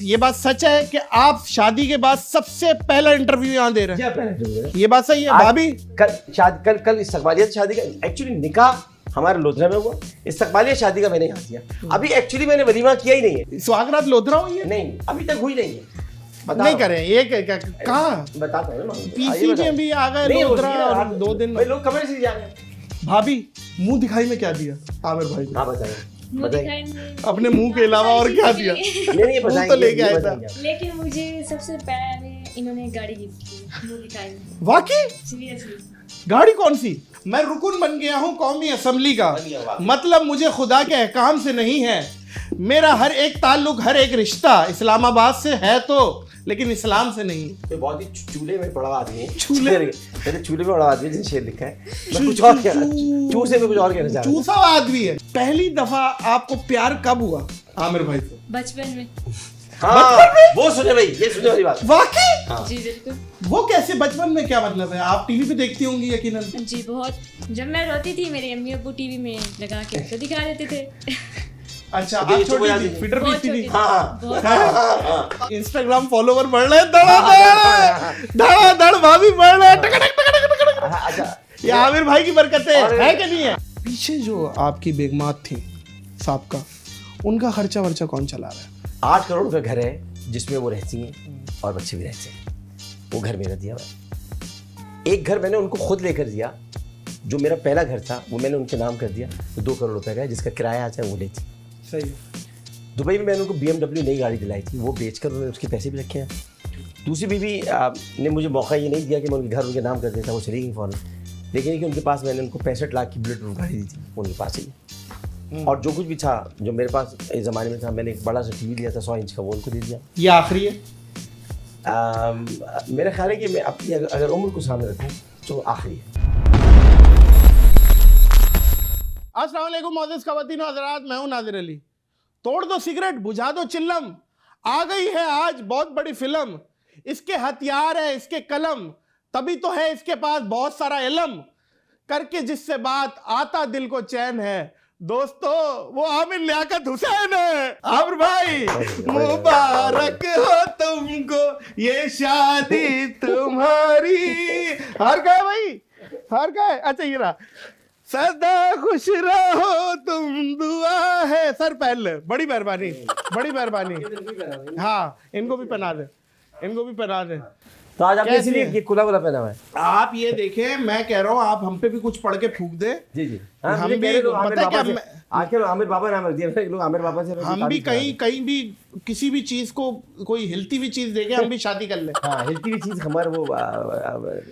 ये बात सच है कि आप शादी के बाद सबसे पहला इंटरव्यू यहाँ दे रहे क्या पहले इंटरव्यू हैं? ये बात सही है भाभी? कल इस्तकबालियत शादी का एक्चुअली निकाह हमारे लोधरा में हुआ, इस्तकबालियत शादी का मैंने यहाँ किया। अभी एक्चुअली मैंने वलीमा किया ही नहीं है। स्वागरात लोधरा हुई है? नहीं, अभी तक हुई नहीं है। नहीं करें ये कहाँ? बताता हूँ ना, पीसी में भी आ गए लोधरा 2 दिन। भाई लोग कमेंट से जा रहे हैं। भाभी मुंह दिखाई में क्या दिया आमिर भाई को? हाँ बताइए। अपने मुंह के अलावा और क्या दिया? नहीं मुंह तो लेके आया था। लेकिन मुझे सबसे पहले इन्होंने गाड़ी गिफ्ट की मुंह दिखाई में। वाकई? सीरियसली। गाड़ी कौन सी? मैं रुकन बन गया हूँ कौमी असम्बली का, मतलब मुझे खुदा के अहकाम से नहीं है। मेरा हर एक ताल्लुक, हर एक रिश्ता इस्लामाबाद से है तो, लेकिन इस्लाम से नहीं। तो बहुत ही चूल्हे में पड़ा आदमी है। चूल्हे में बड़ा आदमी जिन शेर लिखा है। मैं कुछ और क्या चूसे में कुछ और कहना चाह रहा हूं। चूसा आदमी है। पहली दफा आपको प्यार कब हुआ आमिर भाई से? बचपन में। हाँ, वो सुने भाई, ये सुने वाली बात। वाकई? हाँ। जी बिल्कुल। वो कैसे? बचपन में क्या मतलब है? आप टीवी पे देखती होंगी यकीनन। जी बहुत। जब मैं रोती थी मेरी अम्मी अब्बू टीवी में लगा के तो दिखा देते थे। अच्छा, आप छोटी थी, फिटर भी थी। हाँ। इंस्टाग्राम फॉलोवर बढ़ रहे हैं, धड़ाधड़ भाभी बढ़ रहे हैं, टक। अच्छा, ये आमिर भाई की बरकतें है कि नहीं है? पीछे जो आपकी बेगमात थी साहब का, उनका खर्चा वर्चा कौन चला रहा है? 8 करोड़ का घर है जिसमें वो रहती हैं और बच्चे भी रहते हैं। वो घर मेरा दिया हुआ। एक घर मैंने उनको खुद लेकर दिया, जो मेरा पहला घर था वो मैंने उनके नाम कर दिया, तो 2 करोड़ रुपए का है, जिसका किराया आता है वो लेती। सही है। दुबई में मैंने उनको BMW नई गाड़ी दिलाई थी, वो बेचकर उन्होंने उसके पैसे भी रखे हैं। दूसरी बीवी ने मुझे मौका ये नहीं दिया कि मैं उनके घर उनके नाम कर देता, वो चली गई फ़ौरन। लेकिन कि उनके पास मैंने उनको 65 लाख की बुलेट प्रूफ गाड़ी दी थी, उनके पास ही। और जो कुछ भी था जो मेरे पास इस ज़माने में था, मैंने एक बड़ा सा टीवी लिया था 100 इंच का, वो उनको दे दिया। ये आखिरी है? मेरा ख्याल है कि मैं अपनी अगर उम्र को सामने रखूं तो आखिरी है। अस्सलाम वालेकुम मोअज़्ज़िज़ ख़वातीन व हज़रात, मैं हूं नाज़िर अली। तोड़ दो सिगरेट, बुझा दो चिल्लम, आ गई है आज बहुत बड़ी फिल्म। इसके हथियार है, इसके कलम, तभी तो है इसके पास बहुत सारा इल्म। करके जिससे बात आता दिल को चैन है, दोस्तों वो आमिर लियाकत हुसैन है। आमिर भाई मुबारक हो तुमको ये शादी तुम्हारी। हार गए भाई, हार गए। अच्छा ये रहा, सदा खुश रहो तुम, दुआ है। सर पहले बड़ी मेहरबानी, बड़ी मेहरबानी। हाँ, इनको भी पहना दे, इनको भी पहना दे। तो आज आपने इसीलिए ये कुला पहना हुआ है। आप ये देखें, मैं कह रहा हूँ आप हम पे भी कुछ पढ़ के फूंक दे। जी। हम भी पता क्या, आखिर आमिर बाबा नाम रख दिया लोग, आमिर बाबा से हम भी कहीं भी किसी भी चीज को, कोई हिलती हुई चीज देखे हम भी शादी कर ले। हाँ, हिलती हुई चीज हमारे वो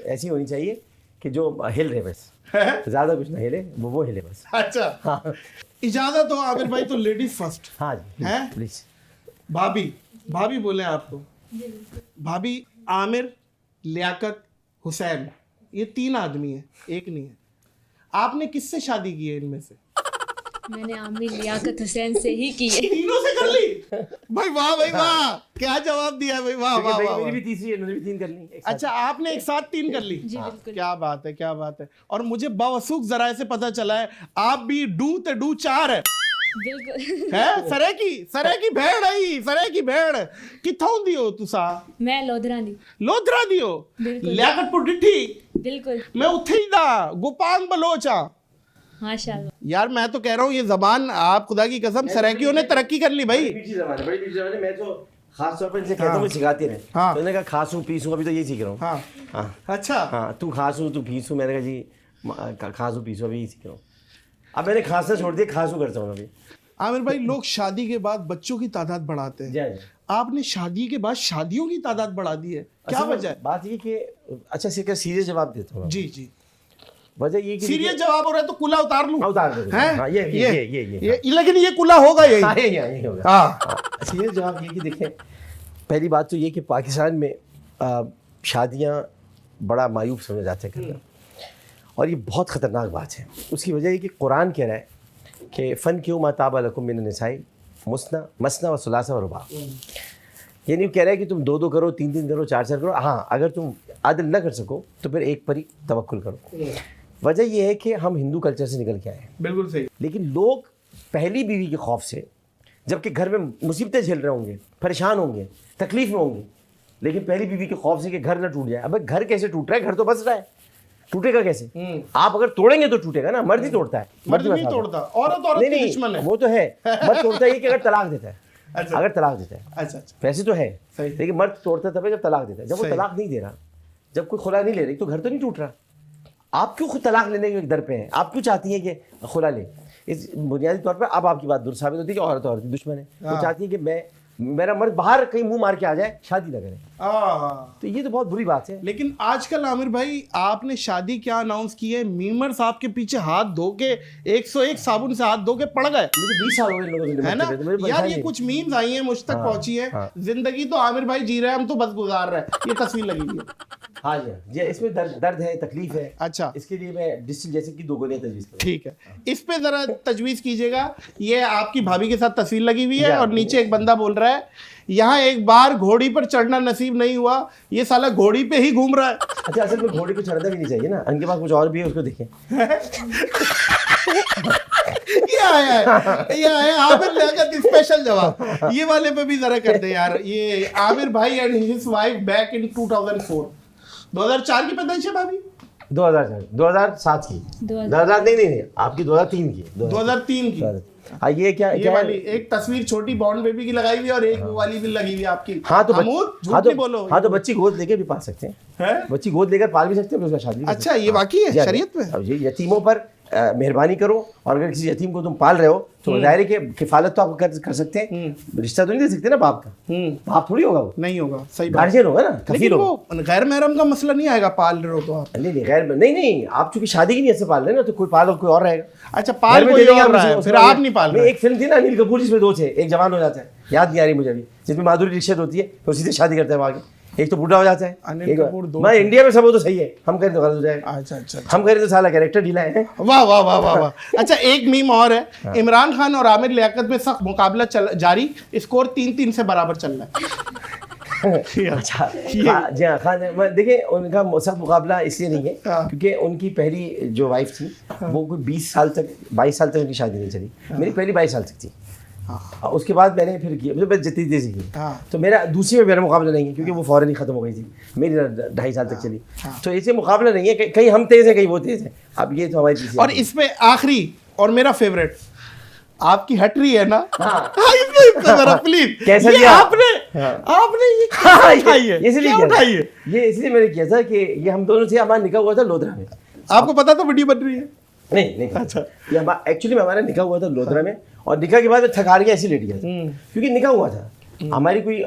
ऐसी होनी चाहिए कि जो हिल रहे, बस ज्यादा कुछ ना हिले, वो हिले बस। अच्छा हाँ। इजाजत हो आमिर भाई, तो लेडीज फर्स्ट। हाँ जी, हैं? प्लीज। भाभी बोले आपको। भाभी, आमिर, लियाकत, हुसैन, ये 3 आदमी है, एक नहीं है। आपने किससे शादी की है इनमें से? मैंने आमिर लियाकत हुसैन से ही की है। तीनों से कर ली? भाई वाह, भाई वाह, क्या जवाब दिया भाई, वाह वाह वाह। मेरी भी तीसरी है, मैंने भी 3 कर ली। अच्छा, आपने एक साथ 3 कर ली? जी बिल्कुल। क्या बात है, क्या बात है। और मुझे बावसूख जराए से पता चला है आप भी डू 4 है। बिल्कुल। है सरे की भेड़ है, सरे की भेड़ किथों दियो तुसा? मैं लोधरा दी। लोधरा दियो? बिल्कुल। लियाकतपुर डिठी? बिल्कुल। मैं उथे ही दा, गुपांग बलोचा। माशाल्लाह। यार मैं तो कह रहा हूँ ये जबान, आप खुदा की कसम सराकियों ने तरक्की कर ली भाई। बड़ी पीछे जमाने मैं तो खास तौर पर इनसे कहता हूँ, सिखाते रहे। हाँ। मैंने कहा खासूं पीसूं, अभी तो यही सीख रहा हूँ। हाँ हाँ। अच्छा। हाँ, तू खासूं तू पीसूं, मैंने कहा जी खासूं पीसूं, अभी यही सीख रहा हूँ। अब मैंने खांसना छोड़ दिया, खासूं करता हूँ अभी। आमिर भाई, लोग शादी के बाद बच्चों की तादाद बढ़ाते हैं, जी। आपने शादी के बाद शादियों की तादाद बढ़ा दी है, क्या वजह है? बात ये कि अच्छा सीरियस जवाब देता हूँ। जी। वजह ये कि सीरियस जवाब हो रहा है तो कुला उतार लूं? उतार दो। हैं? हाँ, ये लेकिन ये कुला होगा यही। हाँ, यही होगा। हाँ। सीरियस जवाब ये कि देखें, पहली बात तो ये कि पाकिस्तान में शादियाँ बड़ा मायूब समझे जाते हैं करना, और ये बहुत ख़तरनाक बात है। उसकी वजह ये कि कुरान कह रहा है कि फ़न क्यों माताबा लकुम मिन निसाई मसना व सुलासा व रुबा। ये नहीं कह रहा है कि तुम 2-2 करो, 3-3 करो, 4-4 करो। हाँ, अगर तुम आदिल ना कर सको तो फिर एक पर ही तवक्कुल करो। वजह यह है कि हम हिंदू कल्चर से निकल के आए हैं। बिल्कुल सही। लेकिन लोग पहली बीवी के खौफ से जबकि घर में मुसीबतें झेल रहे होंगे, परेशान होंगे, तकलीफ में होंगे, लेकिन पहली बीवी के खौफ से कि घर न टूट जाए। अब घर कैसे टूट रहा है? घर तो बस रहा है, टूटेगा कैसे? आप अगर तोड़ेंगे तो टूटेगा ना। मर्द ही तोड़ता है, मर्द नहीं तोड़ता, औरत नहीं दुश्मन है। वो तो है, मर्द तोड़ता है कि अगर तलाक देता है। अच्छा। अगर तलाक देता है, अच्छा वैसे तो है, सही। लेकिन मर्द तोड़ता तब है जब तलाक देता है। जब वो सही। तलाक नहीं दे रहा, जब कोई खुला नहीं ले रही, तो घर तो नहीं टूट रहा। आप क्यों खुद तलाक लेने के दर पे हैं? आप क्यों चाहती हैं कि खुला ले? इस बुनियादी तौर पर अब आपकी बात दुरुस्त साबित होती है कि औरत दुश्मन है। वो चाहती है कि मेरा मर्द बाहर कहीं मुंह मार के आ जाए, शादी ना करे। तो ये तो बहुत बुरी बात है। लेकिन आजकल आमिर भाई आपने शादी क्या अनाउंस की है, मीमर साहब के पीछे हाथ धो के 101 साबुन से हाथ धो के पड़ गए, मुझे 20 साल हो गए लोगों से है ना निपटते हुए, तो मेरी यार। परेशानी ये है। कुछ मीम्स आई हैं, मुझ तक पहुंची है। हाँ। जिंदगी तो आमिर भाई जी रहे हैं, हम तो बस गुजार रहे हैं। ये तस्वीर लगी हुई है। हाँ जी, इसमें दर्द है, तकलीफ है। अच्छा, इसके लिए मैं डिस्टिल जैसे कि 2 गोलियां तजवीज़ करूँ। ठीक है, इस पे जरा तजवीज कीजिएगा। ये आपकी भाभी के साथ तस्वीर लगी हुई है और नीचे एक बंदा बोल रहा है, यहाँ एक बार घोड़ी पर चढ़ना नसीब नहीं हुआ, ये साला घोड़ी पे ही घूम रहा है। अच्छा, असल में घोड़े को चढ़ना भी नहीं चाहिए ना, उनके पास कुछ और भी है, उसको देखें। ये आया आमिर लियाकत स्पेशल जवाब। ये वाले पे भी जरा कर दे यार। ये आमिर भाई and his wife back in 2004, 2004 की पैदाइश है भाभी? 2007 की। 2000 नहीं, आपकी 2003 की। 2003 की। ये क्या ये वाली एक तस्वीर छोटी बॉन्ड बेबी की लगाई हुई है और एक वो वाली भी लगी हुई है आपकी। हाँ तो झूठ नहीं बोलो। हाँ तो बच्ची गोद लेके भी पाल सकते हैं, बच्ची गोद लेकर पाल भी सकते हैं, उसका शादी। अच्छा, ये वाकई है शरीयत में? अब ये यतीमों पर मेहरबानी करो, और अगर किसी यतीम को तुम पाल रहे हो तो जाहिर है कि किफालत तो आप कर सकते हैं, रिश्ता तो नहीं दे सकते ना बाप का। बाप थोड़ी होगा वो, नहीं होगा, सही बात। गार्जियन होगा ना, लेकिन कफील होगा। वो गैर महरम का मसला नहीं आएगा, पाल रहे हो तो आप। नहीं गैर नहीं, आप चूंकि शादी की नीयत से पाल रहे हैं ना, तो कोई पालो कोई और रहेगा। अच्छा, पाल कोई और रहा है, फिर आप नहीं पाल रहे। एक फिल्म थी ना अनिल कपूर, जिसमें 2 थे, एक जवान हो जाता है, याद नहीं आ रही मुझे अभी, जिसमें माधुरी दीक्षित होती है, तो सीधे शादी करते हैं आगे। एक तो बूढ़ा हो जाता है, अनिल कपूर 2 मैं इंडिया में सब हो तो सही है, हम करें तो गलत हो जाएगा। अच्छा, हम करें तो साला कैरेक्टर ढीला है। वाह वाह वाह वाह वाह। अच्छा, एक मीम और है, इमरान खान और आमिर लियाकत में सख्त मुकाबला जारी, स्कोर 3-3 से बराबर चल रहा है। अच्छा, जी हाँ, खान देखिए, उनका सख्त मुकाबला इसलिए नहीं है क्योंकि उनकी पहली जो वाइफ थी वो कोई 22 साल तक उनकी शादी नहीं चली। मेरी पहली 22 साल तक थी। उसके बाद मैंने फिर किया, मतलब जितनी तेजी की, तो मेरा दूसरी में मेरा मुकाबला नहीं है क्योंकि वो फौरन ही खत्म हो गई थी, मेरी 2.5 साल तक चली। तो इससे मुकाबला नहीं है, कहीं हम तेज है कहीं वो तेज है। अब ये तो हमारी चीज़। और इसमें आखिरी और मेरा फेवरेट, आपकी हट रही है ना? हाँ। जरा प्लीज, कैसा ये दिया? आपने ये इसलिए मैंने किया था कि ये हम दोनों से हमारा निकाह हुआ था लोधरा में। आपको पता था वीडियो बन रही है? नहीं। अच्छा, ये एक्चुअली में हमारा निकाह हुआ था लोधरा में, और निकाह के बाद मैं थका गया, ऐसे लेट गया था क्योंकि निकाह हुआ था। हमारी कोई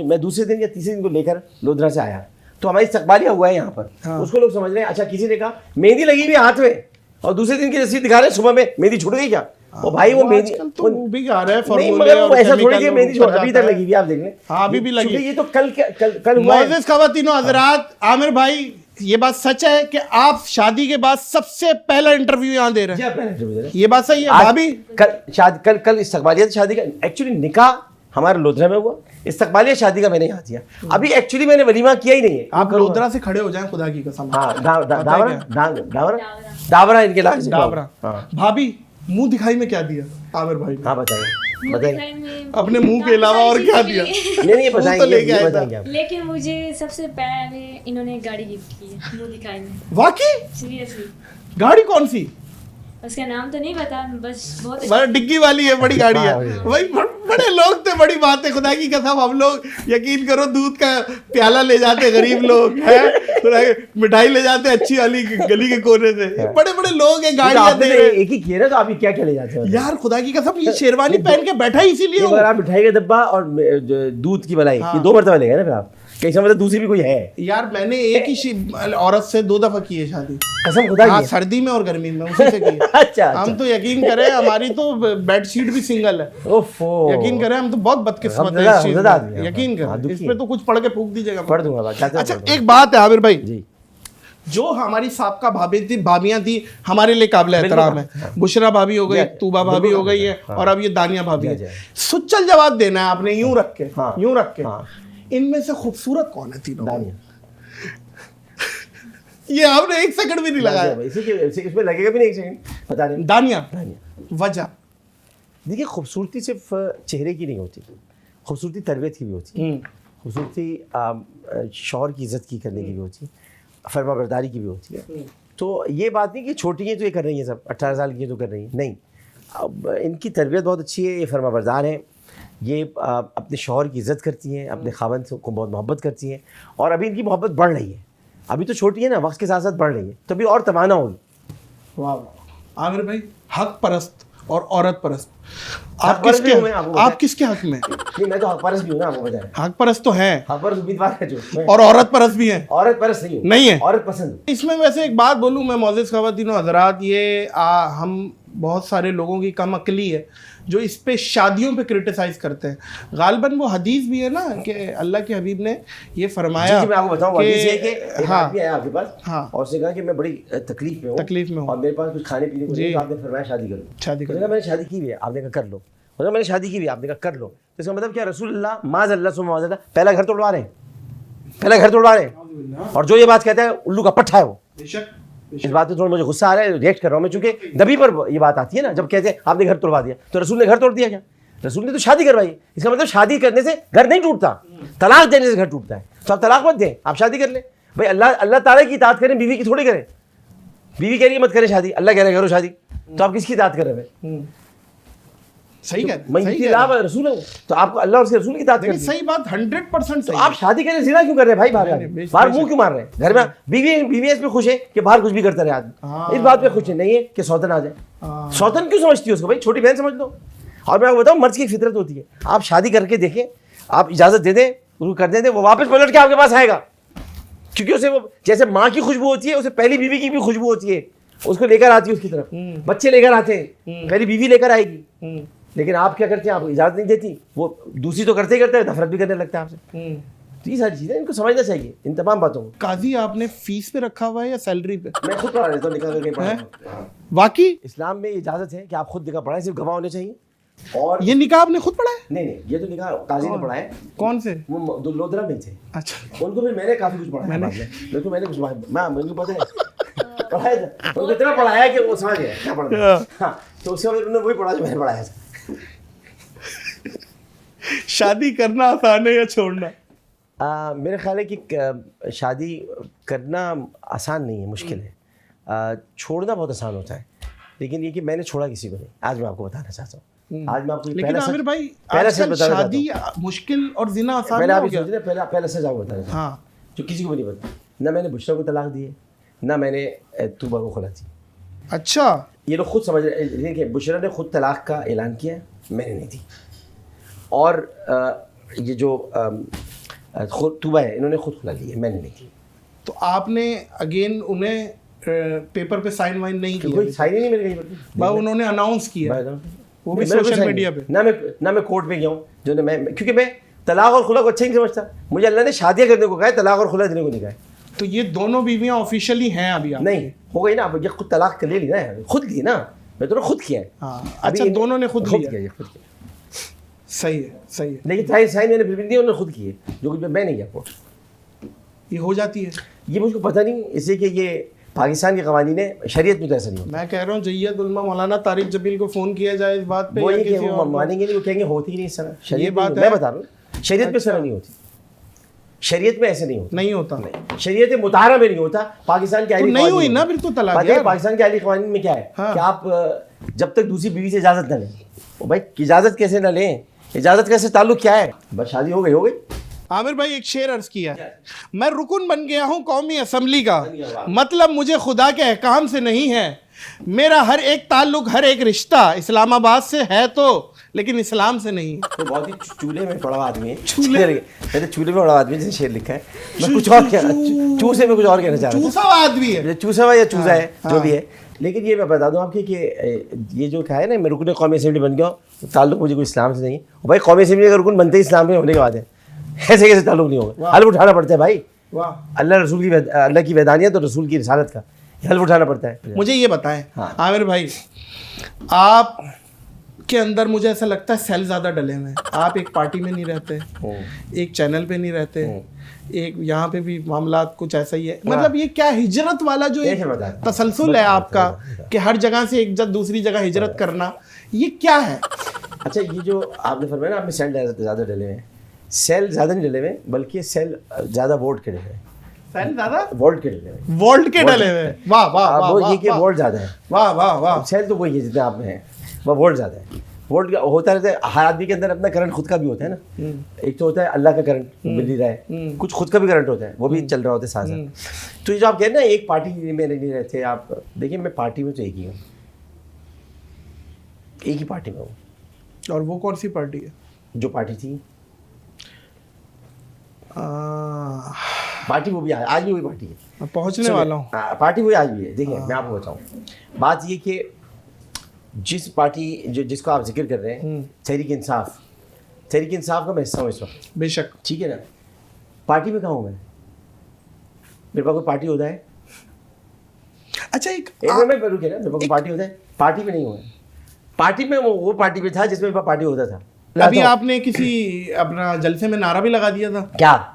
मैं दूसरे दिन या तीसरे दिन को लेकर लोधरा से आया, तो हमारी इस्तकबालिया हुआ है यहाँ पर। उसको लोग समझ रहे हैं, अच्छा किसी ने कहा मेहंदी लगी हुई हाथ में, और दूसरे दिन की रसीद दिखा रहे हैं सुबह में मेहंदी छूट गई क्या? वो भाई वो मेहंदी तो वो भी आ रहा है, नहीं, मगर वो ऐसा थोड़ी कि मेहंदी अभी तक लगी हुई, आप देख लें। हाँ, अभी भी लगी। ये तो कल हुआ है। मोअज़्ज़िज़ ख़वातीनो हज़रात, आमिर भाई ये बात सच है कि आप शादी के बाद सबसे पहला इंटरव्यू यहाँ दे रहे हैं? ये बात सही है भाभी? कल इस्तकबालिया शादी का, एक्चुअली निकाह हमारे लोधरा में हुआ, इस्तकबालिया शादी का मैंने यहाँ किया। अभी एक्चुअली मैंने वलीमा किया ही नहीं है। आप लोधरा से खड़े हो जाएं, खुदा की कसम। हाँ, डावरा इनके लाख डावरा। भाभी, मुंह दिखाई में क्या दिया आमिर भाई ने? हाँ बताइए। अपने मुंह के अलावा और क्या दिया? नहीं बताएंगे। लेकिन मुझे सबसे पहले इन्होंने गाड़ी गिफ्ट की है मुंह दिखाई में। वाकई? सीरियसली? गाड़ी कौन सी? उसका नाम तो नहीं पता, बस बहुत बड़ा डिग्गी वाली है, बड़ी गाड़ी है भाई। बड़े लोग थे, बड़ी बात है, खुदा की कसम। हम लोग यकीन करो दूध का प्याला ले जाते गरीब लोग हैं, मिठाई ले जाते अच्छी वाली गली के कोने से। बड़े बड़े लोग हैं, गाड़ियां दे रहे हैं। एक ही किया ना, तो आप क्या ले जाते हो यार? खुदा की कसम, ये शेरवानी पहन के बैठा ही इसीलिए हूं। अगर आप मिठाई का डब्बा और दूध की मलाई, ये 2 मरतबा लेगा ना फिर आप, कैसा मतलब दूसरी भी कोई है? यार मैंने एक ही औरत से 2 दफा की है शादी, कसम खुदा की। सर्दी में और गर्मी में, उसी से की। अच्छा, हम तो यकीन करें, हमारी तो बेडशीट भी सिंगल है। यकीन करें, हम तो बहुत बदकिस्मत है इस चीज में। यकीन करें, इस पे तो कुछ पढ़ के फूक दीजिएगा। पढ़ दूंगा। अच्छा, एक बात है आमिर भाई, जो हमारी साबका भाभियां थी हमारे लिए काबिल एहतराम है। बुशरा भाभी हो गई, तूबा भाभी हो गई है, और अब ये दानिया भाभी है। सुच्चल जवाब देना है आपने, यूं रख के। इनमें से खूबसूरत कौन है तीनों? दानिया। ये आपने 1 सेकंड भी नहीं लगाया। इसमें लगेगा भी नहीं 1 सेकंड। बता दें। दानिया। वजह देखिए खूबसूरती सिर्फ चेहरे की नहीं होती, खूबसूरती तरबियत की भी होती है, खूबसूरती शौहर की इज़्ज़त की करने की भी होती है, फरमाबरदारी की भी होती है। तो ये बात नहीं कि छोटी हैं तो ये कर रही हैं सब, 18 साल की हैं तो कर रही हैं, नहीं। अब इनकी तरबियत बहुत अच्छी है, ये फरमाबरदार हैं, ये अपने शौहर की इज़्ज़त करती हैं, अपने खावंद को बहुत मोहब्बत करती हैं, और अभी इनकी मोहब्बत बढ़ रही है। अभी तो छोटी है ना, वक्त के साथ साथ बढ़ रही है, तो अभी और तवाना होगी। वाह वाह। आमिर भाई, हक परस्त और औरत परस्त, हक आप परस्त किसके भी हूँ मैं, आपको बताएं। आप किसके हक में? नहीं, मैं तो हक परस्त भी हूँ ना, आपको बताएं। हक परस्त तो हैं हक परस्त उम्मीदवार है जो, मैं और औरत परस्त भी हैं। औरत परस्त नहीं हूँ, नहीं है? औरत पसंद। इसमें वैसे एक बात बोलूँ मैं, मोअज़्ज़िज़ ख़वातीन व हज़रात, ये हम बहुत सारे लोगों की कम अक्ली है जो इस पे शादियों पे क्रिटिसाइज़ करते हैं। गालिबन वो हदीस भी है ना कि अल्लाह के हबीब ने ये फरमाया। जी, मैं आपको बताऊँ, हदीस ये है कि एक हाँ आदमी आया आपके पास, हाँ, और उसने कहा कि मैं बड़ी तकलीफ में हूँ, और मेरे पास कुछ खाने पीने को नहीं, तो आपने फरमाया शादी कर लो। शादी कर मैंने शादी की भी है, आपने कहा कर लो। मतलब मैंने शादी की भी, आपने कहा कर लो। तो इसका मतलब क्या, रसूलुल्लाह माज़अल्लाह सुम्मा माज़अल्लाह पहला घर तोड़वा रहे हैं, पहला घर तोड़वा रहे हैं। और जो ये बात कहता है उल्लू का पट्ठा है वो। इस बात पे थोड़ा मुझे गुस्सा आ रहा है, रिएक्ट कर रहा हूँ मैं, चूंकि नबी पर ये बात आती है ना, जब कहते हैं आपने घर तोड़वा दिया, तो रसूल ने घर तोड़ दिया क्या? रसूल ने तो शादी करवाई। इसका मतलब शादी करने से घर नहीं टूटता, तलाक देने से घर टूटता है। तो आप तलाक मत दें, आप शादी कर लें भाई। अल्लाह ताला की इताअत करें, बीवी की थोड़ी करें। बीवी कह रही है मत करें शादी, अल्लाह कह रहे हैं करो शादी, तो आप किसकी इताअत कर रहे हैं? सही कह मैं रसूल हूँ, तो आपको अल्लाह और उसके रसूल की इताअत करनी है। सही बात, 100% तो सही। आप शादी करने जिना क्यों कर रहे हैं भाई? बाहर मुंह क्यों मार रहे हैं? घर में बीवी इस पे खुश है कि बाहर कुछ भी करता रहे आदमी, इस बात पे खुश है नहीं है कि सौतन आ जाए। सौतन क्यों समझती है उसको भाई? छोटी बहन समझ लो। और मैं आपको बताऊँ, मर्द की फितरत होती है, आप शादी करके देखें, आप इजाज़त दे दें, उसको कर दें, वो वापस पलट के आपके पास आएगा, क्योंकि उसे वो जैसे माँ की खुशबू होती है, उसे पहली बीवी की भी खुशबू होती है, उसको लेकर आती है उसकी तरफ, बच्चे लेकर आते हैं, पहली बीवी लेकर आएगी। लेकिन आप क्या करते हैं? आप इजाज़त नहीं देती, वो दूसरी तो करते ही करते हैं, नफरत भी करने लगता है आपसे। तो ये सारी चीज़ें इनको समझना चाहिए, इन तमाम बातों को। काजी आपने फीस पे रखा हुआ है या सैलरी पे? मैं खुद पढ़ा लेता हूँ, निकाल करके। वाकई इस्लाम में इजाज़त है कि आप खुद निकाह पढ़ाएं, सिर्फ गवाह होने चाहिए। और ये निकाह आपने खुद पढ़ा है? नहीं, ये तो निकाह काजी ने पढ़ा है। कौन से? वो दो लोधरा में थे। अच्छा, उनको भी मैंने काफ़ी कुछ पढ़ाया, मैंने कुछ मुझे पता है पढ़ाया था, उनको इतना पढ़ाया कि वो समझ गए क्या पढ़ा। हाँ, तो उसके बाद उन्होंने वही पढ़ा जो मैंने पढ़ाया था। शादी करना आसान है या छोड़ना? मेरे ख्याल है कि शादी करना आसान नहीं है, मुश्किल है। छोड़ना बहुत आसान होता है, लेकिन ये कि मैंने छोड़ा किसी को नहीं। आज मैं आपको बताना चाहता हूँ, आज मैं आपको लेकिन आमिर भाई, पहला सच आजकल बताना शादी मुश्किल और जिना आसान पहले नहीं आप हो गया? सोच रहे पहला सच आपको बताना चाहता हूँ, हाँ, जो किसी को भी नहीं पता। ना मैंने बुशरा को तलाक दी है, ना मैंने तूबा को खुला दी। अच्छा, ये लोग खुद समझ रहे हैं कि बुशरा ने खुद तलाक का ऐलान किया, मैंने नहीं दी। और ये जो तूबा है, इन्होंने खुद खुला ली है, मैंने नहीं की। तो आपने अगेन उन्हें पेपर पे साइन वाइन नहीं किया? कोई साइन ही नहीं मेरे कहीं बस उन्होंने अनाउंस किया, वो भी मेरा कोई सोशल साइन मीडिया नहीं। पे। ना मैं कोर्ट में गया हूँ, जो ने मैं, क्योंकि मैं तलाक और खुला को अच्छा ही नहीं समझता। मुझे अल्लाह ने शादियाँ करने को कहा है, तलाक और खुला देने को नहीं कहा है। तो ये दोनों बीवियां ऑफिशियली हैं अभी आपकी? नहीं, हो गई ना, अब ये खुद तलाक ले ली ना, खुद ली ना, मैं तो खुद किया है। हाँ, अच्छा, दोनों ने खुद लिया? किया, खुद किया। सही है, सही है। लेकिन साइन मैंने फिर भी दिया, उन्होंने खुद किए, जो कुछ मैं नहीं किया कोर्ट। ये हो जाती है? ये मुझको पता नहीं, इसलिए कि ये पाकिस्तान के कवानीन है, शरीयत में तो ऐसा नहीं होता। मैं कह रहा हूँ जय्यद उलमा मौलाना तारिक जबील को फ़ोन किया जाए इस बात पे, वो या ये किसी कि वो और को? मानेंगे नहीं, वो कहेंगे होती ही नहीं इस तरह। शरीयत बात में है? मैं बता रहा हूँ, शरीयत में इस तरह नहीं होती। शरीयत में ऐसे नहीं होता, नहीं होता। शरीयत मुताहरा में नहीं होता। पाकिस्तान के तो अहली नहीं हुई कवानीन ना में। फिर तो तलाक पता है यार। पाकिस्तान के अहली कवानीन में क्या है हाँ। कि आप जब तक दूसरी बीवी से इजाज़त न लें, भाई इजाज़त कैसे न लें, इजाज़त कैसे, ताल्लुक क्या है, बस शादी हो गई। आमिर भाई, एक शेर अर्ज किया है, मैं रुकन बन गया हूँ कौमी असम्बली का, मतलब मुझे खुदा के अहकाम से नहीं है, मेरा हर एक ताल्लुक, हर एक रिश्ता इस्लामाबाद से है तो, लेकिन इस्लाम से नहीं। तो बहुत ही चूल्हे में पड़ा आदमी है, चूल्हे में पड़ा आदमी जिसने शेर लिखा है। मैं कुछ और चूसे में कुछ और कहना चाह रहा हूँ। चूसा आदमी है, चूसा हुआ या चूजा है, जो भी है। लेकिन ये मैं बता दूं आपके कि ये जो क्या है ना, मैं रुकन कौमी असेंबली बन गया, ताल्लुक मुझे कोई इस्लाम से नहीं। भाई कौमी असेंबली का रुकन बनते ही इस्लाम में होने के बाद है, ऐसे कैसे ताल्लुक नहीं होगा? हल्फ उठाना पड़ता है भाई, अल्लाह की वैदानियत और रसूल की रिसालत का हल्फ उठाना पड़ता है। मुझे ये बताएं हाँ। आमिर भाई, आप के अंदर मुझे ऐसा लगता है सेल ज़्यादा डले हुए हैं। आप एक पार्टी में नहीं रहते, एक चैनल पे नहीं रहते, एक यहाँ पे भी मामलात कुछ ऐसा ही है। मतलब ये क्या हिजरत वाला जो एक तसलसल है आपका कि हर जगह से एक दूसरी जगह हिजरत करना, ये क्या है? अच्छा, ये जो आपने फरमाया ना, आपने सेल ज़्यादा डले हुए हैं, सेल ज़्यादा नहीं डले हुए, बल्कि सेल ज़्यादा वोल्ट के डले हुए हैं। सेल ज्यादा वोल्ट के डले हुए हैं। वोल्ट के डले हुए। वाह वाह वाह वो वाह, ये कि वाह, वोल्ट ज़्यादा है, वाह वाह वाह। सेल तो वही है जितने आप में है, वह वोल्ट ज़्यादा है। वोल्ट का होता रहता है, हर आदमी के अंदर अपना करंट खुद का भी होता है ना। एक तो होता है अल्लाह का करंट मिल ही रहा है, कुछ खुद का भी करंट होता है, वो भी चल रहा होता है साथ साथ। तो ये जो आप कह रहे हैं ना, एक पार्टी में नहीं रहते आप, देखिए मैं पार्टी में तो एक ही हूँ, एक ही पार्टी में हूँ। और वो कौन सी पार्टी है? जो पार्टी थी, आ, पार्टी वो भी आज भी वही पार्टी है। मैं पहुंचने वाला हूँ। पार्टी वही आज भी है। देखिए मैं आपको बताऊँ, बात ये कि जिस पार्टी जिसको आप जिक्र कर रहे हैं, तहरीक इंसाफ, तहरीक इंसाफ का मैं हिस्सा हूँ इस वक्त, बेशक। ठीक है ना। पार्टी में कहाँ हूँ मैं? मेरे पास कोई पार्टी होता है? अच्छा एक मिनट में रुके ना, मेरे पास कोई पार्टी होता है? पार्टी में नहीं हूँ मैं। पार्टी में वो पार्टी में था जिसमें मेरे पास पार्टी होता था। अभी आपने किसी अपना जलसे में नारा भी लगा दिया था, क्या?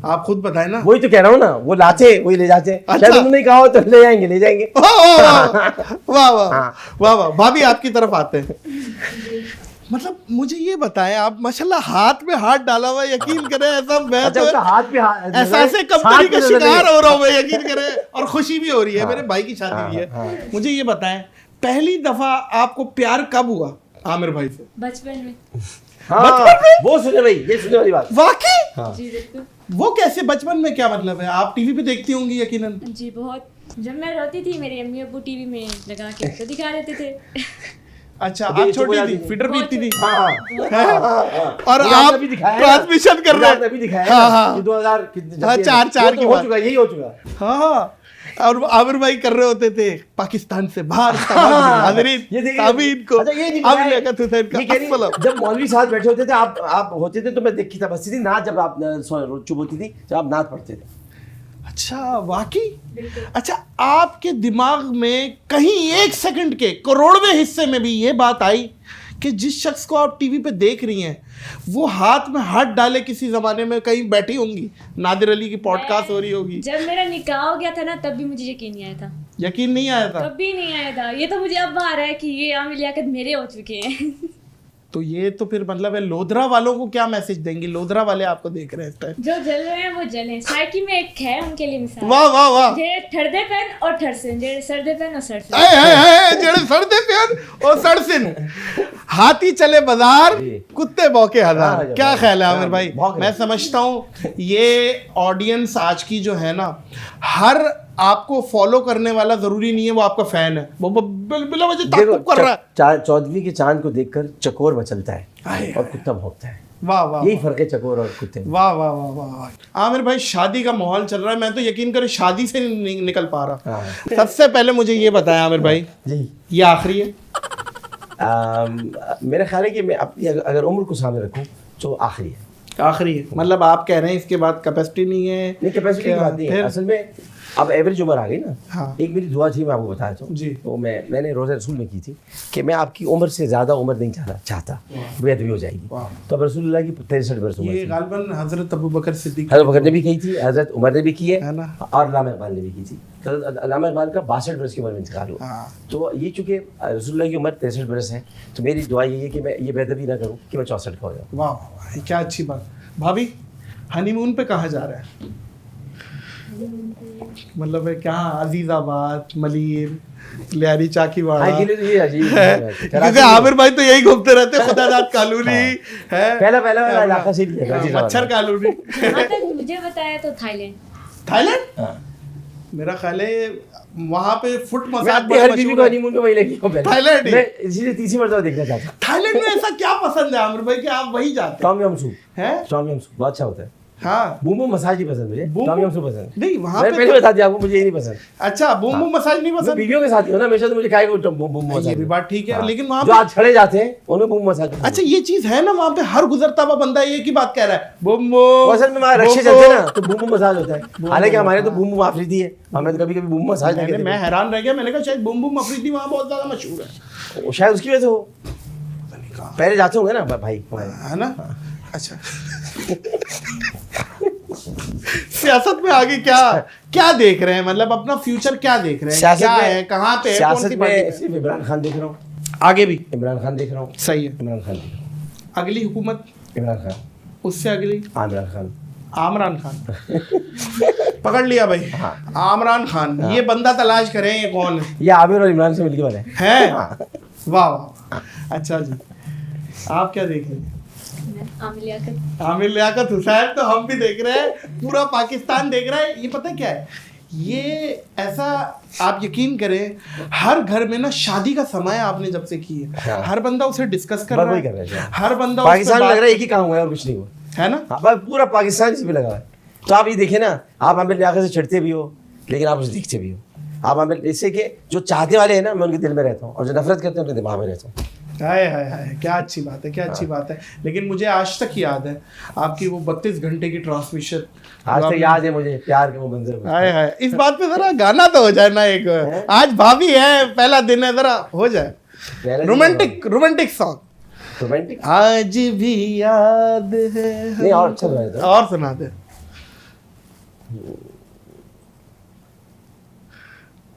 आप खुद बताएं ना। वही तो कह रहा हूँ ना, वो लाते वही ले जाते। अच्छा। शायद उन्होंने कहा हो तो ले जाएंगे, ले जाएंगे। वाह वाह वाह वाह। भाभी आपकी तरफ आते हैं। मतलब मुझे ये बताएं, आप माशाल्लाह हाथ में हाथ डाला हुआ, यकीन करें ऐसा मैं अच्छा, तो उसका हाथ पे एहसासे कमतरी का शिकार हो रहा हूँ मैं, यकीन करें। और खुशी भी हो रही है, मेरे भाई की शादी हुई है। मुझे ये बताएं, पहली दफा आपको प्यार कब हुआ आमिर भाई से? बचपन में। हाँ, वो सुने भाई, ये सुने वाली बात। वाकई? जी बिल्कुल। वो कैसे? बचपन में क्या मतलब है? आप टीवी पे देखती होंगी यकीनन। जी बहुत। जब मैं रोती थी मेरी अम्मी अब्बू टीवी में लगा के तो दिखा देते थे। अच्छा, अभी आप ये छोटी चुप थी, हो फीडर बहुत पीती थी, हाँ। और ये आप आपने भी दिखाया है ना? ट्रांसमिशन कर ये रहे आपने हैं। भी दिखाया हाँ, है ना? हाँ। ये 2000 कितने हाँ, 4 की हो बात। चुका, यही हो चुका। हाँ हाँ। और आमिर भाई कर रहे होते थे पाकिस्तान से बाहर हाज़रीन ये देखिए, तामीन को। अच्छा, ये नहीं अब बताया। लियाकत हुसैन का ये कह रही, अस्सलाम। जब मौलवी साहब बैठे होते थे, आप होते थे तो मैं देखी था, बस्ती थी नात, जब आप चुप होती थी, जब आप नात पढ़ते थे। अच्छा, वाकई? अच्छा, आपके दिमाग में कहीं 1 सेकंड के करोड़वें हिस्से में भी ये बात आई कि जिस शख्स को आप टीवी पे देख रही हैं वो हाथ में हाथ डाले किसी जमाने में कहीं बैठी होंगी, नादिर अली की पॉडकास्ट हो रही होगी? जब मेरा निकाह हो गया था ना, तब भी मुझे यकीन नहीं आया था। यकीन नहीं आया था? कभी नहीं आया था। ये तो मुझे अब आ रहा है कि ये आमिर लियाकत मेरे हो चुके हैं। तो ये तो फिर मतलब है, लोधरा वालों को क्या मैसेज देंगे? लोधरा वाले आपको देख रहे हैं इस टाइम। जो जल रहे हैं वो जलें। साइकी में एक है उनके लिए मिसाल। वाह वाह वाह। जे ठरदे पेन और ठरसिन, जे सरदे पेन और सरसिन। जेड़े सड़दे प्यार और सड़सिन, हाथी चले बाजार, कुत्ते भौंके हजार। हाँ, क्या ख्याल है आमिर भाई? भौंके। मैं समझता हूँ ये ऑडियंस आज की जो है ना, हर आपको फॉलो करने वाला जरूरी नहीं है वो आपका फैन है, वो बिला वजह ताक़ुब कर रहा है। चौदहवीं के चांद को देखकर चकोर मचलता है आए, और कुत्ता भौंकता है। वाह वाह यही फर्क है चकोर और कुत्ते में। वाह वाह वाह वाह वाह। आमिर भाई, शादी का माहौल चल रहा है, मैं तो यकीन करें शादी से नहीं निकल पा रहा। हाँ। सबसे पहले मुझे ये बताया आमिर भाई, जी, ये आखिरी है? मेरा ख्याल है कि मैं अपनी अगर उम्र को सामने रखूं तो आखिरी है। आखिरी है मतलब आप कह रहे हैं इसके बाद कैपेसिटी नहीं है? नहीं, कैपेसिटी की बात नहीं है, फिर? असल में अब एवरेज उम्र आ गई ना। हाँ। एक मेरी दुआ थी, मैं आपको बताया था जी। तो मैंने रोज़ा रसूल में की थी कि मैं आपकी उम्र से ज़्यादा उम्र नहीं चाहता, बेअदबी हो जाएगी। वाह। तो अब रसूलुल्लाह की 63 वर्ष उम्र ये थी। गालिबन हजरत अबू बकर सिद्दीक हज़रत बकर ने भी की थी, हज़रत उमर ने भी की है है ना? और अल्लामा इकबाल ने भी की थी। तो अल्लामा इकबाल का 62 वर्ष की उम्र में इंतकाल हुआ। हाँ। तो ये चूँकि रसूलुल्लाह की उम्र 63 वर्ष है, तो मेरी दुआ यही है कि मैं ये बेअदबी ना करूँ कि मैं 64 का हो जाऊँ। वाह वाह, ये क्या अच्छी बात। भाभी, हनीमून पे कहाँ जा रहे हैं? मतलब है क्या, अजीजाबाद, मलीर, लियारी, चाकीवाड़ा? हाँ, ये अजीब है। क्योंकि आमिर भाई तो यही घूमते रहते हैं, खुदादाद कॉलोनी है, पहला इलाका से लिया था, मच्छर कॉलोनी। जहाँ तक मुझे बताया तो थाईलैंड। थाईलैंड? हाँ। मेरा ख्याल है वहाँ पे फुट मैं मसाज अपनी हर बीवी को हनीमून पे वही लेके हूँ पहले। थाईलैंड ही? मैं इसीलिए तीसरी मर्तबा देखना चाहता हूँ। थाईलैंड में ऐसा क्या पसंद है आमिर भाई कि आप वही जाते हैं? टॉम यम सूप हैं? टॉम यम सूप बहुत अच्छा होता है। हाँ, बूम बूम मसाज ही पसंद मुझे, boom Tom boom? Yum soup पसंद। नहीं वहाँ मैंने पहले पे बता दिया आपको, मुझे ये नहीं पसंद। अच्छा, बूम बूम मसाज नहीं मैं पसंद? बीवियों के साथ ही हूँ ना हमेशा, तो मुझे खाएगा बूम बूम ये मसाज। भी बात ठीक है, लेकिन वहाँ जो पे आज छड़े जाते हैं उनमें बूम मसाज पसंद। अच्छा ये चीज है ना, वहाँ पे हर गुजरता हुआ बंदा एक ही बात कह रहा है, बूम बूम। असल में वहाँ रक्शे चलते हैं ना, तो बूम बूम मसाज होता है। हालांकि हमारे तो बूम बूम आफरीदी है, हमें तो कभी कभी बूम मसाज नहीं मैं कहते। हैरान रह गया, मैंने कहा शायद बूम बूम अफरीदी वहाँ बहुत ज्यादा मशहूर है। वो शायद उसकी वजह से हो, पहले जाते होंगे ना भाई हमारे। है ना? अच्छा सियासत में आगे क्या देख रहे हैं? मतलब अपना फ्यूचर क्या देख रहे हैं? क्या है, कहाँ पे है, कौन सी सियासत पार्टी में में? सिर्फ इमरान खान देख रहा हूँ। आगे भी इमरान खान देख रहा हूँ, सही है। इमरान खान देख रहा हूँ, अगली हुकूमत, इमरान खान, उससे अगली आमिर खान। आमरान खान। पकड़ लिया भाई। हाँ। आमरान खान, ये बंदा तलाश करें ये कौन है? ये आमिर और इमरान से मिलके बने है? हाँ। वाह वाह, अच्छा जी। आप क्या देख रहे हैं? आमिर लियाकत। आमिर लियाकत हुसैन तो हम भी देख रहे हैं, पूरा पाकिस्तान देख रहा है। ये पता क्या है, ये ऐसा आप यकीन करें, हर घर में ना शादी का समय आपने जब से की है, हाँ। हर बंदा उसे डिस्कस कर बस रहा वही कर है, रहे हैं। हर बंदा उस पे पाकिस्तान में बात- लग रहा है एक ही काम हुआ है और कुछ नहीं हुआ है ना? हाँ, बस पूरा पाकिस्तान इसी पे लगा हुआ है। तो आप ये देखें ना, आप आमिर लियाकत से चिढ़ते भी हो लेकिन आप उसे देखते भी हो। आप आमिर, इससे कि जो चाहते वाले हैं ना, मैं उनके दिल में रहता हूँ, और जो नफरत करते हैं उनके दिमाग में रहता हूँ। हाय हाय हाय, क्या अच्छी बात है, क्या अच्छी बात है। लेकिन मुझे आज तक याद है आपकी वो 32 घंटे की ट्रांसमिशन। आज तक याद है मुझे प्यार के वो मंजर। हाय हाय, इस बात पे जरा गाना तो हो जाए ना एक। आज भाभी है, पहला दिन है, जरा हो जाए रोमांटिक रोमांटिक सॉन्ग। रोमांटिक आज भी याद है। नहीं, और अच्छा गाया था। और सुना दे।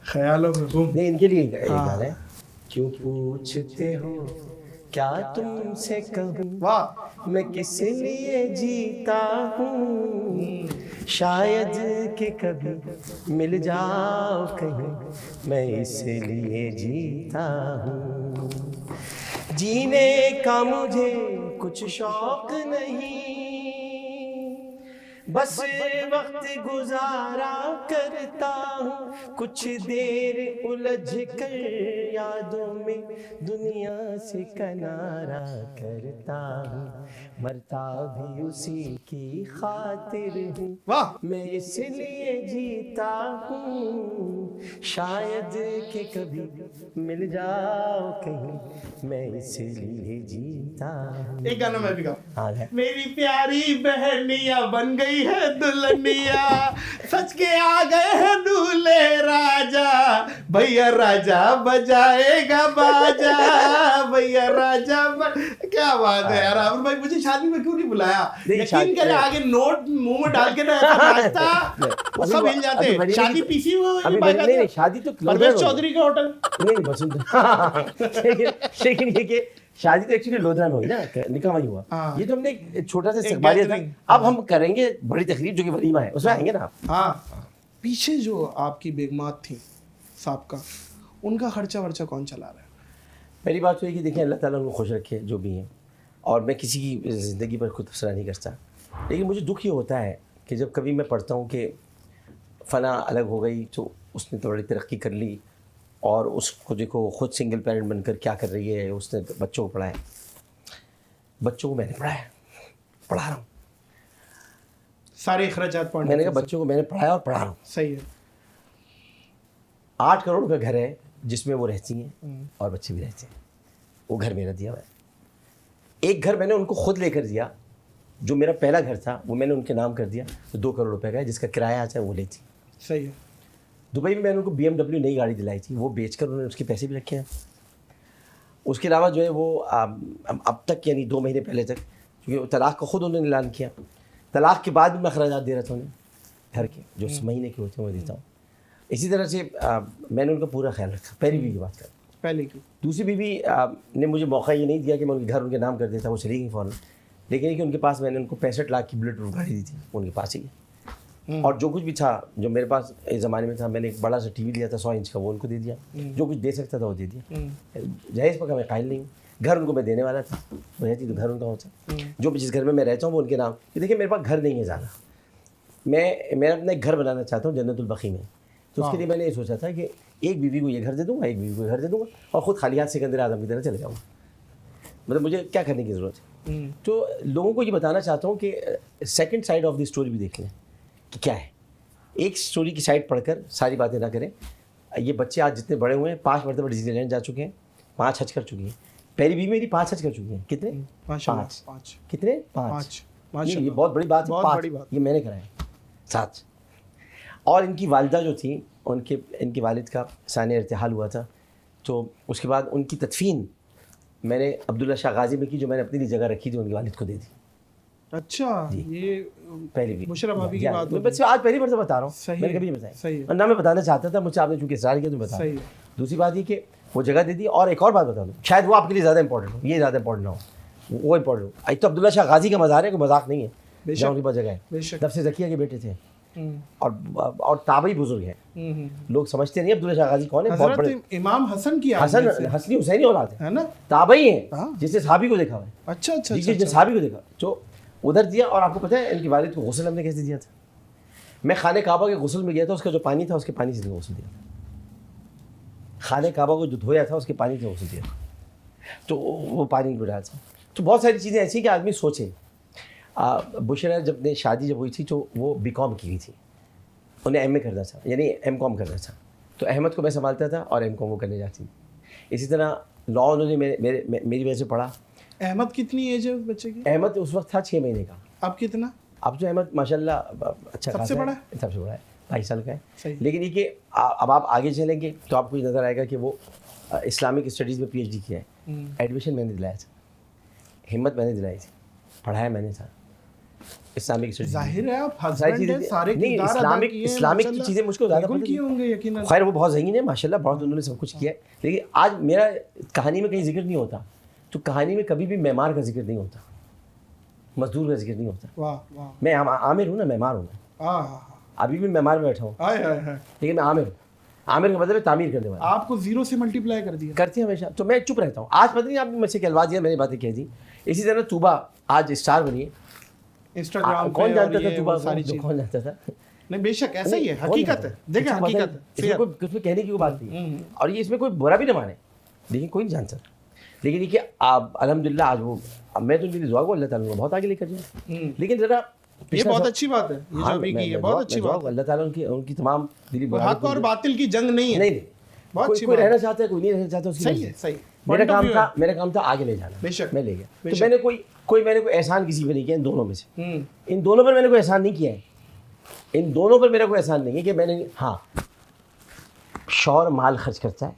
ख्यालों में गुम। नहीं, इनके लिए एक हाँ। गाना है, क्यों पूछते हो क्या तुमसे कहूँ, वाह, मैं किस लिए जीता हूँ, शायद कि कभी मिल जाओ कहीं, मैं इसलिए जीता हूँ। जीने का मुझे कुछ शौक नहीं, बस वक्त गुजारा करता हूँ, कुछ देर उलझ कर यादों में दुनिया से किनारा करता हूँ, मरता भी उसी की खातिर हूँ, वाह, मैं इसलिए जीता हूँ, शायद कि कभी मिल जाओ कहीं, मैं इसलिए जीता हूँ। एक गाना मैं भी गाऊं। हाँ है। मेरी प्यारी बहनिया बन गई है दुल्हनिया, सच के आ गए हैं दूल्हे राजा, भैया राजा बजाएगा बाजा, भैया राजा क्या बात है यार। आमिर भाई, मुझे शादी में क्यों नहीं बुलाया? नहीं, यकीन शादी- करे, आगे नोट मुंह में डाल के ना ऐसा नाचता, वो सब हिल जाते। अभी बनी- शादी पीसी हुई अभी बाकायदा। नहीं, शादी तो परवेश चौधरी का होटल। नहीं लेकिन ये कि शादी तो एक्चुअली लोधरा में हुई ना, निकाह वही हुआ। हाँ। ये तो हमने एक छोटा सा एक इस्तकबालिया था। gathering। अब हम करेंगे बड़ी तकरीब जो कि वलीमा है, उसमें आएंगे ना आप। हाँ, पीछे जो आपकी बेगमात थी साहब का, उनका खर्चा वर्चा कौन चला रहा है? पहली बात तो ये कि देखिए, अल्लाह ताला उनको खुश रखे जो भी हैं, और मैं किसी की ज़िंदगी पर खुद तबसरा नहीं करता, लेकिन मुझे दुख ये होता है कि जब कभी मैं पढ़ता हूँ कि फ़ना अलग हो गई तो उसने तो बड़ी तरक्की कर ली, और उसको देखो खुद सिंगल पेरेंट बनकर क्या कर रही है, उसने बच्चों को पढ़ाया। बच्चों को मैंने पढ़ाया, पढ़ा रहा हूँ। सारे अखराजात पॉइंट। मैंने कहा बच्चों को मैंने पढ़ाया और पढ़ा रहा हूँ। सही है। 8 करोड़ का घर है जिसमें वो रहती हैं और बच्चे भी रहते हैं, वो घर मेरा दिया हुआ है। एक घर मैंने उनको खुद लेकर दिया, जो मेरा पहला घर था वो मैंने उनके नाम कर दिया, तो 2 करोड़ रुपए का है, जिसका किराया आता है वो लेती। सही है। दुबई में मैंने उनको BMW नई गाड़ी दिलाई थी, वो बेचकर उन्होंने उसके पैसे भी रखे हैं। उसके अलावा जो है वो अब तक यानी 2 महीने पहले तक, क्योंकि तलाक का खुद उन्होंने ऐलान किया, तलाक के बाद भी मैं अखराजात दे रहा था उन्हें घर के, जो इस महीने के होते हैं वो देता हूँ। इसी तरह से मैंने उनका पूरा ख्याल रखा। पहली बीवी की बात कर, पहले की। दूसरी बीवी ने मुझे मौका ये नहीं दिया कि मैं उनके घर उनके नाम कर देता, वो चली गई फ़ौरन, लेकिन कि उनके पास मैंने उनको 65 लाख की बुलेट प्रूफ गाड़ी दी थी, उनके पास ही है। और जो कुछ भी था जो मेरे पास इस ज़माने में था, मैंने एक बड़ा सा टीवी लिया था 100 इंच का, वो उनको दे दिया। जो कुछ दे सकता था वो दे दिया। जहेज़ पका मैं कायल नहीं हूँ, घर उनको मैं देने वाला था, वो रहती तो घर उनका होता। जो जिस घर में मैं रहता हूँ वो उनके नाम। ये देखिए, मेरे पास घर नहीं है ज़्यादा, मैं अपना एक घर बनाना चाहता हूँ जन्नतुल बकी में, तो उसके लिए मैंने ये सोचा था कि एक बीवी को ये घर दे दूँगा, एक बीवी को घर दे दूँगा, और ख़ुद खाली हाथ सिकंदर आज़म की तरह चले जाऊँगा। मतलब मुझे क्या करने की ज़रूरत है। तो लोगों को ये बताना चाहता हूँ कि second side of the story भी देख लें कि क्या है। एक स्टोरी की साइड पढ़कर सारी बातें ना करें। ये बच्चे आज जितने बड़े हुए हैं, 5 मरतबा डिज़नीलैंड जा चुके हैं, 5 हज कर चुकी हैं। पहली बीवी मेरी 5 हज कर चुकी हैं। कितने? 5। कितने? 5। ये बहुत बड़ी बात है। बहुत बड़ी बात। ये मैंने कराया 7। और इनकी वालिदा जो थी, इनके वालिद का सानिया इर्तिहाल हुआ था, तो उसके बाद उनकी तदफीन मैंने अब्दुल्ला शाह गाजी में की, जो मैंने अपनी लिए जगह रखी थी, उनके वालिद को दे दी। अच्छा, ये पहली भी मुशर्रफ भाभी की बात मैं बस आज पहली बार बता रहा हूँ, सही मैंने है, कभी नहीं बताया। सही है। और ना मैं बताना चाहता था, मुझसे आपने चूंकि इसरार किया तो बता। सही है। दूसरी बात ये कि वो जगह दे दी। और एक और बात बता दूँ, शायद वो आपके लिए ज़्यादा इंपॉर्टेंट हो, ये ज़्यादा इंपॉर्टेंट ना हो, वो इंपॉर्टेंट हो। एक तो अब्दुल्ला शाह गाजी का मज़ार है, कोई मजाक नहीं है, जहाँ उनके पास जगह है। बेशक। नफ्स ज़किया के बेटे थे और ताबई बुजुर्ग हैं। लोग समझते नहीं अब्दुल्ला शाह गाजी कौन है, बहुत बड़े हजरत इमाम हसन की हसन आदमी से। हसनी हुसैनी औलाद है है ना। ताबई हाँ। हैं, जिसने साहबी को देखा हुआ है। अच्छा अच्छा जिसने अच्छा साहबी को देखा जो उधर दिया। और आपको पता है इनकी वालिद को गुस्ल हमने कैसे दिया था? मैं खाने काबा के गुस्ल में गया था, उसका जो पानी था उसके पानी से गुस्ल दिया था। खाने काबा को जो धोया था उसके पानी से गुस्ल दिया था, तो वो पानी को डाला था। तो बहुत सारी चीज़ें ऐसी कि आदमी सोचे। बुशरा जब ने शादी जब हुई थी तो वो बीकॉम की हुई थी, उन्हें एमए करना था, यानी एमकॉम करना था। तो अहमद को मैं संभालता था और एमकॉम वो करने जाती। इसी तरह लॉ उन्होंने मेरी वजह से पढ़ा। अहमद कितनी एज है उस बच्चे की? अहमद उस वक्त था 6 महीने का। अब कितना? अब जो अहमद माशाल्लाह अच्छा सबसे खासा बड़ा है, सबसे बड़ा है, 22 साल का सही। है। लेकिन ये कि अब आप आगे चलेंगे तो आपको ये नज़र आएगा कि वो इस्लामिक स्टडीज़ में PhD किया है। एडमिशन मैंने दिलाया था, हिम्मत मैंने दिलाई थी, पढ़ाया मैंने था इस्लामिक स्टडीज़। जाहिर है आप सारी हस्बैंड चीज़ें हैं, सारे नहीं, किरदार अदा किए हैं, इस्लामिक की माशाल्लाह। चीज़ें मुझको ज़्यादा बिल्कुल पता किए नहीं। होंगे यकीनन। खैर वो बहुत ज़हीन है माशाल्लाह, बहुत उन्होंने सब कुछ किया है। लेकिन आज मेरा कहानी में कहीं जिक्र नहीं होता, तो कहानी में कभी भी मेमार का जिक्र नहीं होता, मजदूर का जिक्र नहीं होता। वाह वाह। मैं आमिर हूँ ना, मेमार हूँ मैं, अभी भी मेमार में बैठा हूँ, हाय हाय हाय। लेकिन मैं आमिर हूँ। आमिर का मतलब है तामीर करने वाला। आपको जीरो से मल्टीप्लाई कर दिया। करते हैं हमेशा, तो मैं चुप रहता हूँ। आज पता नहीं आपने मुझसे कहलवा दिया, मैंने बातें कह दी। इसी तरह तूबा आज स्टार बनी है। इंस्टाग्राम पे कौन जानता और था ये तूबा वो सारी को? चीज़। कौन जानता था? नहीं बेशक ऐसा ही है, कौन हकीकत जानता है। था? देखें इसमें हकीकत इसमें है। कोई कहने की कोई बात नहीं है, और ये इसमें कोई बुरा भी ना माने, लेकिन कोई नहीं जानता। लेकिन ये कि आप अल्हम्दुलिल्लाह आज वो, अब मैं तो मेरी दुआ को अल्लाह ताला ने बहुत आगे लेकर जाए। लेकिन ज़रा ये बहुत अच्छी बात है, ये जो अभी की है बहुत अच्छी बात है। अल्लाह ताला उनकी तमाम दिली हक और बातिल की जंग नहीं है। नहीं बहुत कोई अच्छी कोई बात रहना चाहता है, कोई नहीं रहना चाहता, उसकी सही मर्जी है, सही। मेरा Point of काम view था, मेरा काम था आगे ले जाना। बेशक। मैं ले गया। तो बेशक। मैंने मैंने कोई एहसान किसी पे नहीं किया इन दोनों में से। है। इन दोनों पर मैंने कोई एहसान नहीं किया है। इन दोनों पर मेरा कोई एहसान नहीं है कि मैंने, हाँ, शौहर माल खर्च करता है,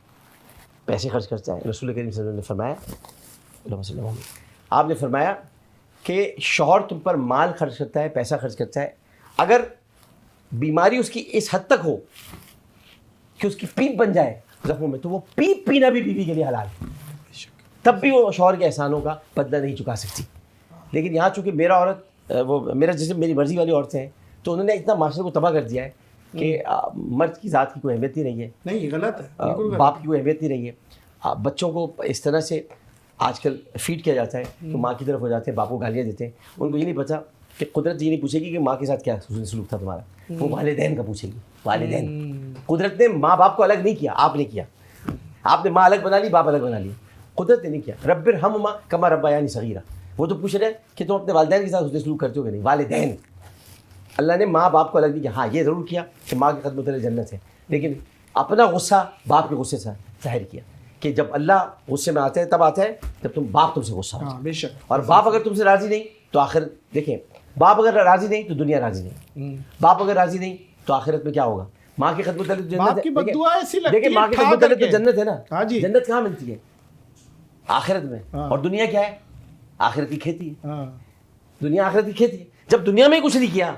पैसे खर्च करता है। रसूल करीम सल्लल्लाहु अलैहि वसल्लम ने फरमाया, आपने फरमाया कि शौहर तुम पर माल खर्च करता है, पैसा खर्च करता है, अगर बीमारी उसकी इस हद तक हो कि उसकी पीप बन जाए जख्मों में, तो वो पीप पीना भी बीवी के लिए हलाल है, तब भी वो शौहर के एहसानों का बदला नहीं चुका सकती। लेकिन यहाँ चूँकि मेरा औरत वो मेरा जैसे मेरी मर्जी वाली औरतें हैं, तो उन्होंने इतना माशरे को तबाह कर दिया है कि मर्द की ज़ात की कोई अहमियत नहीं रही है, नहीं ये गलत है, बिल्कुल गलत। बाप की कोई अहमियत नहीं रही है। बच्चों को इस तरह से आजकल फीड किया जाता है तो माँ की तरफ हो जाते हैं, बाप को गालियाँ देते हैं। उनको ये नहीं पता कि कुदरत ये नहीं पूछेगी कि माँ के साथ क्या सलूक था तुम्हारा, वो वालिदैन का पूछेगी। वालिदैन, कुदरत ने माँ बाप को अलग नहीं किया, आपने किया। आपने माँ अलग बना ली, बाप अलग बना लिया, कुदरत ने नहीं किया। रब्बिर हम माँ कमा रब्बा यानी सगीरा, वो तो पूछ रहे हैं कि तुम अपने वालिदैन के साथ उसने सलूक करते हो कि नहीं। वालिदैन, अल्लाह ने माँ बाप को अलग नहीं किया। हाँ, ये ज़रूर किया कि माँ के कदम तले जन्नत है, लेकिन अपना गुस्सा बाप के गुस्से से जाहिर किया कि जब अल्लाह गुस्से में आते हैं तब आता है जब बाप तुमसे गुस्सा हो। हाँ बेशक। और बाप अगर तुमसे राज़ी नहीं तो आखिर देखें, बाप अगर राज़ी नहीं तो दुनिया राज़ी नहीं, बाप अगर राज़ी नहीं तो आखिरत में क्या होगा? माँ के कदम तले तो जन्नत बाप की बद्दुआ ऐसी लगती देखिए, है, माँ के ठा कदम तले तो करके। जन्नत है ना। हाँ जी। जन्नत कहाँ मिलती है? आखिरत में। हाँ। और दुनिया क्या है? आखिरत की खेती है। हाँ दुनिया आखिरत की खेती है। जब दुनिया में ही कुछ नहीं किया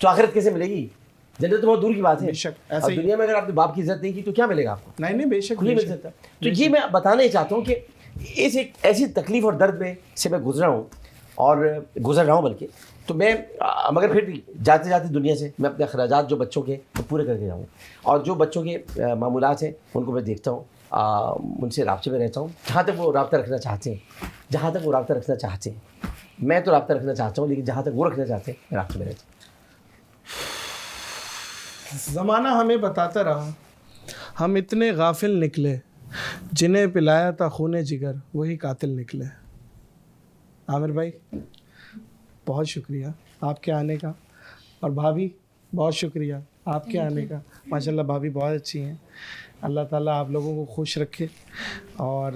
तो आखिरत कैसे मिलेगी? जन्नत तो बहुत दूर की बात है। बेशक, ऐसे और ही। दुनिया में अगर आपने बाप की इज्जत नहीं की तो क्या मिलेगा आपको? नहीं नहीं बेशक नहीं मिल बेशक। सकता। तो ये मैं बताना ही चाहता हूँ कि इस एक ऐसी तकलीफ और दर्द में से मैं गुजरा हूँ और गुजर रहा हूँ, बल्कि तो मैं मगर फिर भी जाते जाते दुनिया से मैं अपने अखराजात जो बच्चों के वो पूरे करके जाऊँ, और जो बच्चों के मामूलात हैं उनको मैं देखता हूँ, उनसे राब्ते में रहता हूँ जहाँ तक वो राब्ता रखना चाहते हैं, जहाँ तक वो राब्ता रखना चाहते हैं। मैं तो राब्ता रखना चाहता हूँ, लेकिन जहाँ तक वो रखना चाहते हैं मैं राब्ते में रहता हूँ। ज़माना हमें बताता रहा, हम इतने गाफिल निकले, जिन्हें पिलाया था खूने जिगर वही कातिल निकले। आमिर भाई बहुत शुक्रिया आपके आने का, और भाभी बहुत शुक्रिया आपके आने का। माशाल्लाह भाभी बहुत अच्छी हैं। अल्लाह ताला आप लोगों को खुश रखे और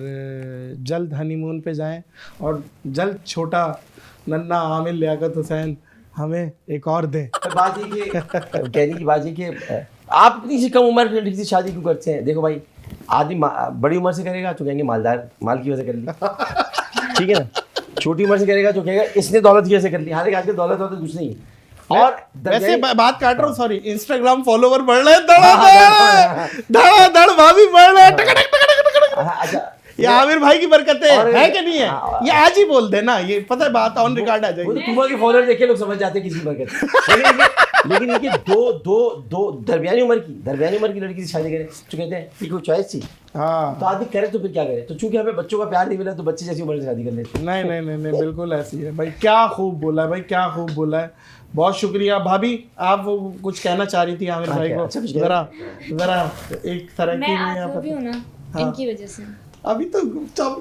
जल्द हनीमून पे जाएं, और जल्द छोटा नन्ना आमिर लियाकत हुसैन हमें एक और दें। बात ये कि कहने की बात ये कि आप इतनी सी कम उम्र में किसी शादी क्यों करते हैं? देखो भाई, आदमी बड़ी उम्र से करेगा तो कहेंगे मालदार, माल की वजह से कर ली, ठीक है ना। छोटी उम्र से करेगा तो कहेगा इसने दौलत की वजह से कर ली। हालांकि आजकल दौलत कुछ नहीं है। और वैसे बात काट रहा हूँ, सॉरी, इंस्टाग्राम फॉलोवर बढ़ रहे हैं, धड़ा धड़ भाभी बढ़ रहे हैं, टक टक टक टक टक। अच्छा ये आमिर भाई की बरकत और- है कि नहीं है? हाँ। ये आज ही बोल देना, ये पता है बात ऑन रिकॉर्ड आ वो जाएगी। तो तुमा के फॉलोअर देखे लोग समझ जाते हैं किसी बरकत। लेकिन ये दो दरमियानी उम्र की लड़की से शादी करें तो कहते हैं कि कोई चॉइस थी, हाँ तो आदमी करे तो फिर क्या करे, तो चूंकि हमें बच्चों का प्यार नहीं मिला तो बच्चे जैसी उम्र से शादी कर लेते हैं। नहीं नहीं नहीं नहीं बिल्कुल ऐसी है भाई। क्या खूब बोला है भाई, क्या खूब बोला है, बहुत शुक्रिया। भाभी आप वो कुछ कहना चाह रही थी आमिर हाँ, भाई क्या? को, अच्छा, कुछ कह जरा जरा एक तरह की मैं यहाँ आज वो भी पर हूँ ना हाँ। इनकी वजह से। अभी तो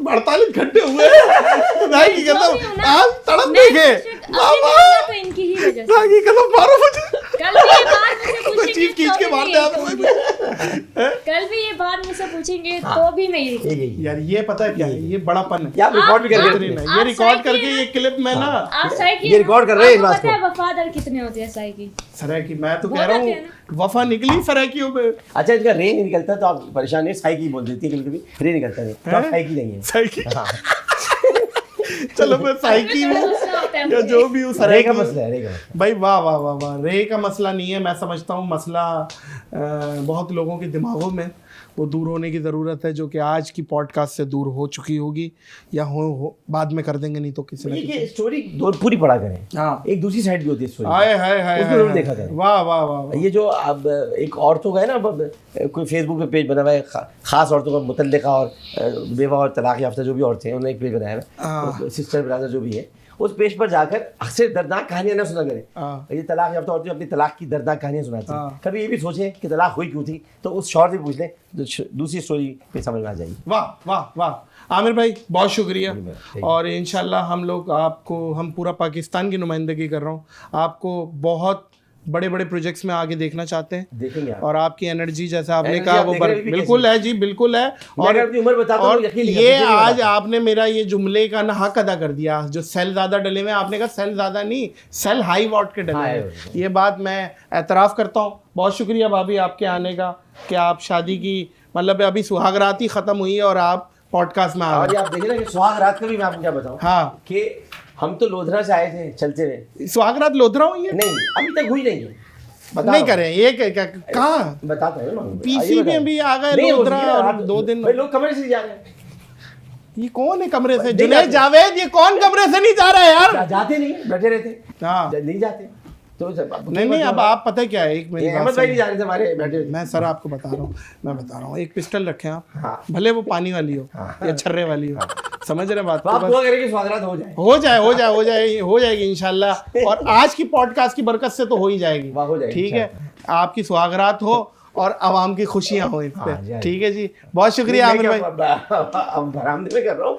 48 घंटे हुए हैं। भाई की जो कसम भी हूँ ना, आज तड़प मैं देखे अभी भी हूँ ना, तो इनकी ही वजह से। भाई की कसम 12 बजे कल भी ये बात मुझसे कोई पूछेंगे चीज खींच तो के भी मार मैं दे यही आप कहूँगी। कल भी ये बात मुझसे पूछेंगे तो भी मैं यही कहूँगी। यही यार ये पता है क्या है, ये बड़ापन है। क्या आप रिकॉर्ड भी कर रहे बेहतरीन हैं? है। ये आप रिकॉर्ड साइकिल करके ये क्लिप में ना आप साई की ये रिकॉर्ड कर रहे हैं इस बात आपको पता को। है वफादार कितने होते हैं साई की? सराय की, मैं तो बहुत कह रहा होते हूँ हैं वफा निकली सरायकियों पे। अच्छा इनका रे नहीं निकलता तो आप परेशान नहीं, साई की बोल देती है कभी कभी, रे निकलता नहीं तो आप साई की नहीं है। सही की हाँ, चलो मैं साइकी हूँ गुस्सा होता है या मुझे। जो भी हूँ रे सराय का की मसला है, रे का मसला। भाई वाह वाह वाह वाह। रे का मसला नहीं है, मैं समझता हूँ मसला बहुत लोगों के दिमागों में वो दूर होने की ज़रूरत है, जो कि आज की पॉडकास्ट से दूर हो चुकी होगी या हो बाद में कर देंगे, नहीं तो किसी ना ये किसी। कि स्टोरी पूरी पढ़ा करें, हाँ एक दूसरी साइड भी होती है स्टोरी, हाय हाय हाय उसको जरूर हाय, देखा हाय। करें। वाह वाह वाह वाह। ये जो अब एक औरतों का है ना, अब कोई फेसबुक पे पेज बना हुआ है खास औरतों का, मुतल्लिका और बेवा और तलाक याफ्ता जो भी औरतें हैं, उन्होंने एक पेज बनाया हाँ। है, सिस्टर ब्रदर जो भी है, उस पेज पर जाकर अक्सर दर्दनाक कहानियां ना सुना करें। हाँ। ये तलाक याफ्ता औरतें अपनी तलाक की दर्दनाक कहानियां सुनाती हैं। हाँ। कभी ये भी सोचें कि तलाक हुई क्यों थी, तो उस शौहर से पूछ लें तो दूसरी स्टोरी पे समझ में आ जाएगी। वाह वाह वाह। आमिर भाई बहुत शुक्रिया। Thank you. और इंशाल्लाह हम लोग आपको, हम पूरा पाकिस्तान की नुमाइंदगी कर रहा हूँ, आपको बहुत बड़े बड़े प्रोजेक्ट्स में आगे देखना चाहते हैं। देखेंगे आप। और आपकी एनर्जी जैसा आपने Energy कहा आप वो देख रहे हैं अभी बिल्कुल कैसी? है जी, बिल्कुल है। मैं अगर अपनी उम्र बताता हूँ और तो यकीन नहीं ये करते, यकीन नहीं आज बताता। आपने मेरा ये जुमले का ना हक अदा कर दिया, जो सेल ज़्यादा डले में आपने कहा सेल ज़्यादा नहीं, सेल हाई वॉट के डले हाई हैं। वॉट। ये बात मैं एतराफ़ करता हूँ। बहुत शुक्रिया भाभी आपके आने का, कि आप शादी की मतलब अभी सुहागरात ही ख़त्म हुई है और आप पॉडकास्ट में आ और गए। ये आप देखें ना कि सुहाग रात का भी मैं आपको क्या बताऊँ हाँ कि हम तो लोधरा से आए थे चलते हुए, सुहागरात लोधरा हुई है? नहीं अभी तक हुई नहीं है, बता नहीं रहा करें ये कहाँ? हूँ। बताता हूँ ना, पीसी आइए में बताएं। भी आ गए नहीं, लोधरा वो और रात- 2 दिन। भाई लोग कमरे से जा रहे हैं, ये कौन है कमरे से? नहीं जुनैद जाते। जावेद, ये कौन कमरे से नहीं जा रहा है यार? जाते नहीं बैठे रहते, हाँ नहीं जाते तो नहीं नहीं, अब आप पता है क्या है, एक मेरी ये बात अहमद भाई सुनिए। नहीं जा रहे थे हमारे बैठे। मैं सर आपको बता रहा हूँ, मैं बता रहा हूँ, एक पिस्टल रखें आप, हाँ। भले वो पानी वाली हो या छर्रे वाली हो, समझ रहे बात तो को? आप बस दुआ करें कि स्वागत हो जाए। हो जाएगी इंशाल्लाह। और आज की पॉडकास्ट की बरकत से तो हो ही जाएगी। वाह, हो जाएगी, ठीक है, आपकी सुहागरात हो और आवाम की खुशियां हो इस पे। हाँ जी, हाँ ठीक है जी, बहुत शुक्रिया मैं आमिर क्या भाई। अब बरामदे में कर रहा हूँ।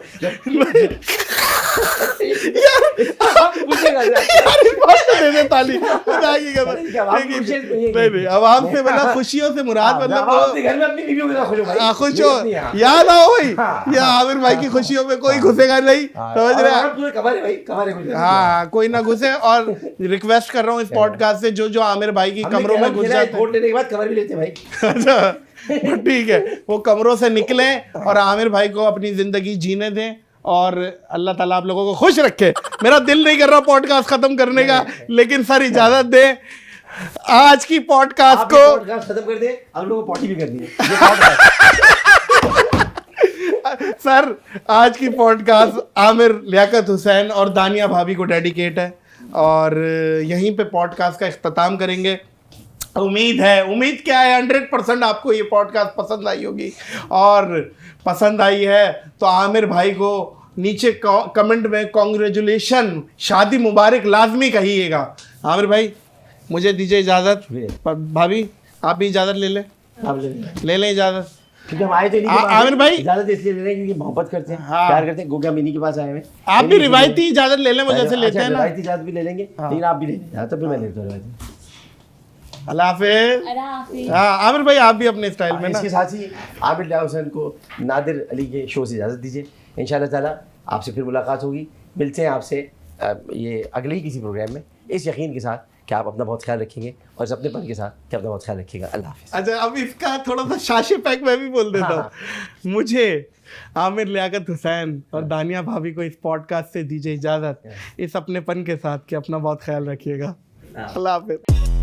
आप पूछेगा जरा। यार इस बात को दे दे ताली, खुदा की कसम। अरे क्या, आप लेकिन- खुश हैं? नहीं नहीं, आवाम से मतलब खुशियों से मुराद हाँ, मतलब आप अपने घर में अपनी बीवियों के साथ खुश हो भाई। खुश मेरी हो, अपनी, हाँ। याद आओ भाई, हाँ। या आमिर भाई की खुशियों में कोई घुसेगा नहीं, हाँ, समझ और रहे हैं? आप पूरे कमर है भाई, कमर है कुछ। हाँ कोई ना घुसे। और रिक्वेस्ट कर रहा हूँ इस पॉडकास्ट से, जो जो आमिर भाई की हमने कमरों में कैरम घुस खेला है, जाते हैं, वोट लेने के बाद कमर भी लेते हैं भाई। अच्छा ठीक है, वो कमरों से निकलें और आमिर भाई को अपनी जिंदगी जीने दें, और अल्लाह ताला आप लोगों को खुश रखे। मेरा दिल नहीं कर रहा पॉडकास्ट खत्म करने का, लेकिन सर इजाजत दें। आज की पॉडकास्ट आप को ये पॉडकास्ट खत्म कर दें, हम लोगों को पॉटी भी करनी है। ये पॉडकास्ट। सर आज की पॉडकास्ट आमिर, लियाकत हुसैन और दानिया भाभी को डेडिकेट है, और यहीं पे पॉडकास्ट का इख्तिताम करेंगे। उम्मीद क्या है, 100% आपको ये पॉडकास्ट पसंद आई होगी, और पसंद आई है तो आमिर भाई को नीचे कमेंट में कॉन्ग्रेचुलेशन, शादी मुबारक लाजमी कहिएगा। आमिर भाई मुझे दीजिए इजाज़त, भाभी आप भी इजाज़त ले लें, आप ले ले लें इजाज़त। क्योंकि हम आए थे आमिर भाई इजाजत इसलिए ले रहे हैं क्योंकि मोहब्बत करते हैं, हाँ। प्यार करते हैं, गोगा मिनी के पास आए हैं। आप भी रिवायती इजाज़त ले लें, मुझे से लेते अच्छा, हैं ना। रिवायती इजाजत भी ले लेंगे, लेकिन आप भी ले लें, तो फिर मैं लेता हूँ रिवायती। अल्लाह हाफिज़। अल्लाह हाफिज़। हाँ आमिर भाई आप भी अपने स्टाइल में ना। इसके साथ ही आबिद लिया हुसैन को नादिर अली के शो से इजाज़त दीजिए। इंशाल्लाह ताला आपसे फिर मुलाकात होगी, मिलते हैं आपसे ये अगले ही किसी प्रोग्राम में, इस यकीन के साथ कि आप अपना बहुत ख्याल रखेंगे, और इस अपनेपन के साथ कि अपना बहुत ख्याल रखिएगा। अल्लाह हाफिज़। अच्छा अब इसका थोड़ा सा शाशे पैक मैं भी बोल देता हाँ। हूँ। मुझे आमिर, लियाकत हुसैन और दानिया भाभी को इस पॉडकास्ट से दीजिए इजाज़त, इस अपनेपन के साथ कि अपना बहुत ख्याल रखिएगा। अल्लाह हाफिज़।